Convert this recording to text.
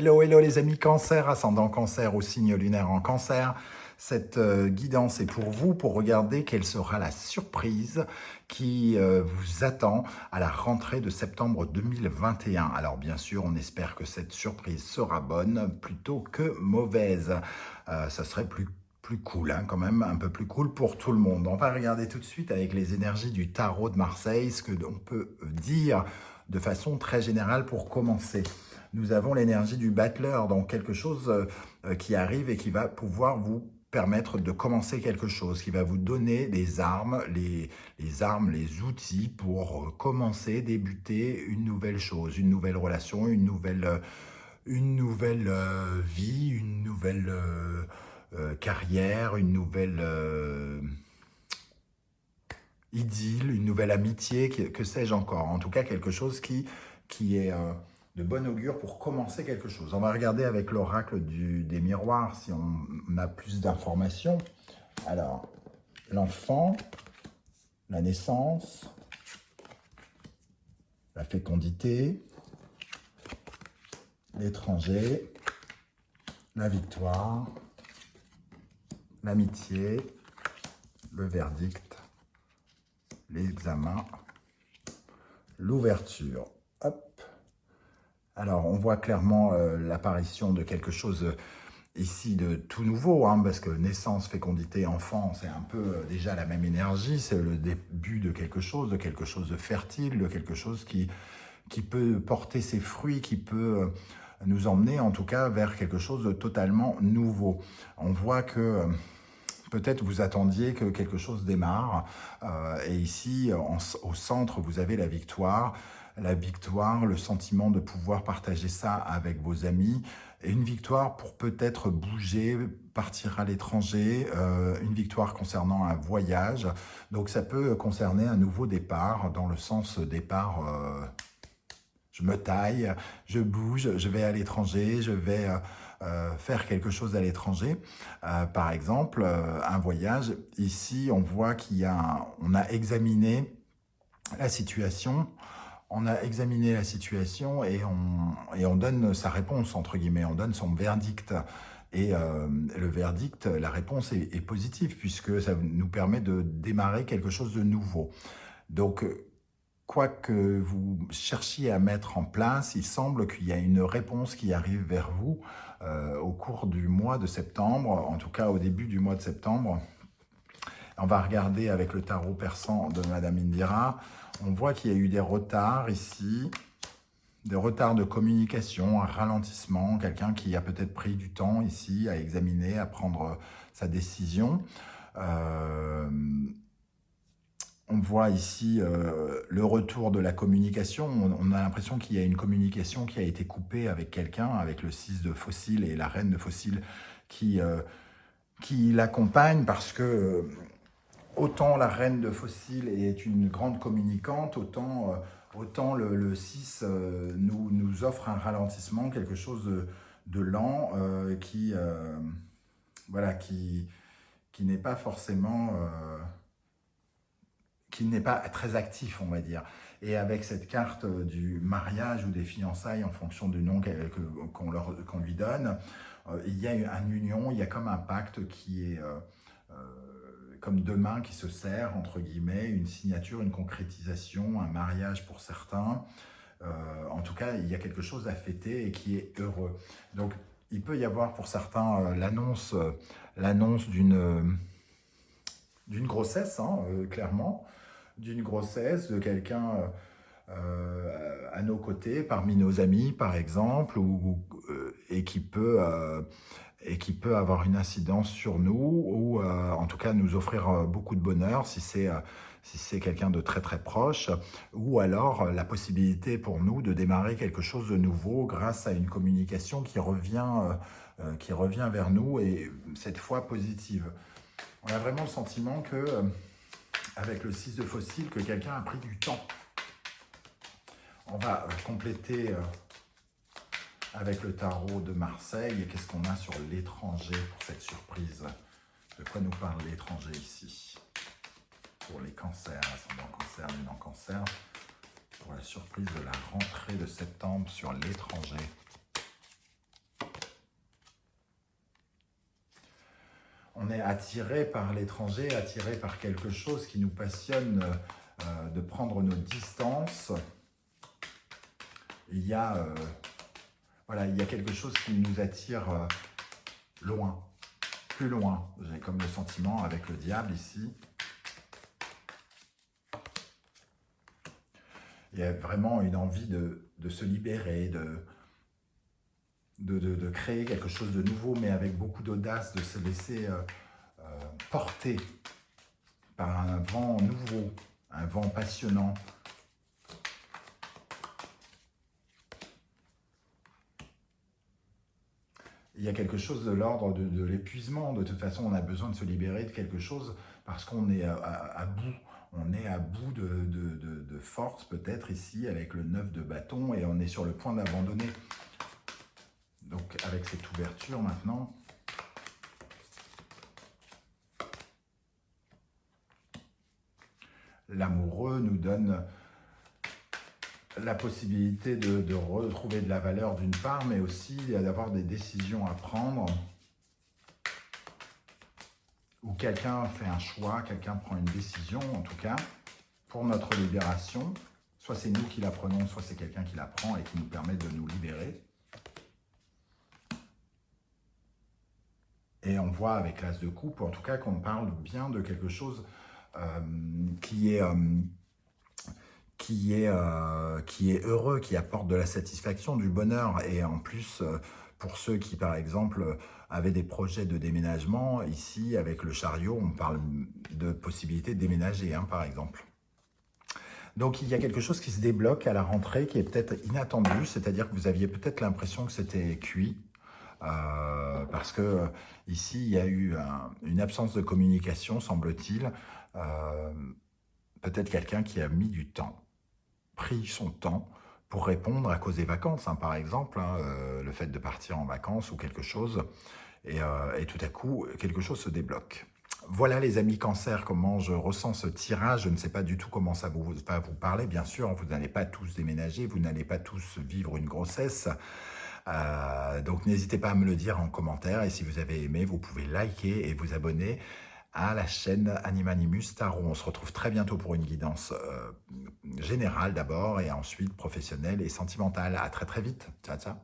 Hello, hello les amis cancer, ascendant cancer ou signe lunaire en cancer. Cette guidance est pour vous, pour regarder quelle sera la surprise qui vous attend à la rentrée de septembre 2021. Alors bien sûr, on espère que cette surprise sera bonne plutôt que mauvaise. Ça serait plus cool, hein, quand même, un peu plus cool pour tout le monde. On va regarder tout de suite avec les énergies du tarot de Marseille, ce que l'on peut dire de façon très générale pour commencer. Nous avons l'énergie du battleur, donc quelque chose qui arrive et qui va pouvoir vous permettre de commencer quelque chose, qui va vous donner les armes, les outils pour commencer, débuter une nouvelle chose, une nouvelle relation, une nouvelle vie, une nouvelle carrière, une nouvelle idylle, une nouvelle amitié, que sais-je encore. En tout cas, quelque chose qui est de bon augure pour commencer quelque chose. On va regarder avec l'oracle des miroirs si on a plus d'informations. Alors, l'enfant, la naissance, la fécondité, l'étranger, la victoire, l'amitié, le verdict, l'examen, l'ouverture. Hop. Alors, on voit clairement l'apparition de quelque chose ici de tout nouveau, hein, parce que naissance, fécondité, enfant, c'est un peu déjà la même énergie, c'est le début de quelque chose de fertile, de quelque chose qui peut porter ses fruits, qui peut nous emmener en tout cas vers quelque chose de totalement nouveau. On voit que peut-être vous attendiez que quelque chose démarre, et ici, au centre, vous avez la victoire, le sentiment de pouvoir partager ça avec vos amis, et une victoire pour peut-être bouger, partir à l'étranger, une victoire concernant un voyage. Donc ça peut concerner un nouveau départ, dans le sens départ, je me taille, je bouge, je vais à l'étranger, je vais faire quelque chose à l'étranger. Par exemple, un voyage. Ici, on voit on a examiné la situation. On a examiné la situation et on donne sa réponse, entre guillemets, on donne son verdict. Et le verdict, la réponse est positive, puisque ça nous permet de démarrer quelque chose de nouveau. Donc, quoi que vous cherchiez à mettre en place, il semble qu'il y a une réponse qui arrive vers vous au cours du mois de septembre, en tout cas au début du mois de septembre. On va regarder avec le tarot persan de Madame Indira. On voit qu'il y a eu des retards ici, des retards de communication, un ralentissement, quelqu'un qui a peut-être pris du temps ici à examiner, à prendre sa décision. On voit ici le retour de la communication. On a l'impression qu'il y a une communication qui a été coupée avec quelqu'un, avec le 6 de fossile et la reine de fossile qui l'accompagne, parce que autant la reine de fossile est une grande communicante, autant le 6 nous offre un ralentissement, quelque chose de lent, voilà, qui n'est pas forcément... qui n'est pas très actif, on va dire. Et avec cette carte du mariage ou des fiançailles, en fonction du nom qu'on lui donne, il y a une union, il y a comme un pacte qui est comme deux mains qui se serrent, entre guillemets, une signature, une concrétisation, un mariage pour certains. En tout cas, il y a quelque chose à fêter et qui est heureux. Donc, il peut y avoir pour certains l'annonce d'une grossesse, hein, clairement, d'une grossesse, de quelqu'un à nos côtés, parmi nos amis par exemple, et qui peut avoir une incidence sur nous, ou en tout cas nous offrir beaucoup de bonheur si c'est quelqu'un de très très proche, ou alors la possibilité pour nous de démarrer quelque chose de nouveau grâce à une communication qui revient vers nous, et cette fois positive. On a vraiment le sentiment que, avec le 6 de fossile, que quelqu'un a pris du temps. On va compléter avec le tarot de Marseille. Et qu'est-ce qu'on a sur l'étranger pour cette surprise? De quoi nous parle l'étranger ici? Pour les cancers, ascendant cancer, lunaire cancer. Pour la surprise de la rentrée de septembre sur l'étranger. on est attiré par l'étranger, attiré par quelque chose qui nous passionne, de prendre nos distances. Il y a, voilà, il y a quelque chose qui nous attire loin, plus loin. J'ai comme le sentiment avec le diable ici. Il y a vraiment une envie de se libérer, de créer quelque chose de nouveau, mais avec beaucoup d'audace, de se laisser porter par un vent nouveau, un vent passionnant. Il y a quelque chose de l'ordre de l'épuisement. De toute façon, on a besoin de se libérer de quelque chose parce qu'on est à bout. On est à bout de force peut-être ici avec le 9 de bâton et on est sur le point d'abandonner. Donc avec cette ouverture maintenant, l'amoureux nous donne la possibilité de retrouver de la valeur d'une part, mais aussi d'avoir des décisions à prendre où quelqu'un fait un choix, quelqu'un prend une décision, en tout cas, pour notre libération. Soit c'est nous qui la prenons, soit c'est quelqu'un qui la prend et qui nous permet de nous libérer. Et on voit avec l'As de coupe, en tout cas, qu'on parle bien de quelque chose qui est heureux, qui apporte de la satisfaction, du bonheur. Et en plus, pour ceux qui, par exemple, avaient des projets de déménagement, ici, avec le chariot, on parle de possibilité de déménager, hein, par exemple. Donc, il y a quelque chose qui se débloque à la rentrée, qui est peut-être inattendu, c'est-à-dire que vous aviez peut-être l'impression que c'était cuit, parce que ici, il y a eu une absence de communication, semble-t-il, peut-être quelqu'un qui a mis du temps, pris son temps pour répondre à cause des vacances, hein, par exemple, hein, le fait de partir en vacances ou quelque chose, et tout à coup, quelque chose se débloque. Voilà les amis Cancer, comment je ressens ce tirage. Je ne sais pas du tout comment ça va vous parler. Bien sûr, vous n'allez pas tous déménager, vous n'allez pas tous vivre une grossesse. Donc n'hésitez pas à me le dire en commentaire. Et si vous avez aimé, vous pouvez liker et vous abonner à la chaîne Animanimus Tarot. On se retrouve très bientôt pour une guidance générale d'abord et ensuite professionnelle et sentimentale. À très très vite. Ciao, ciao.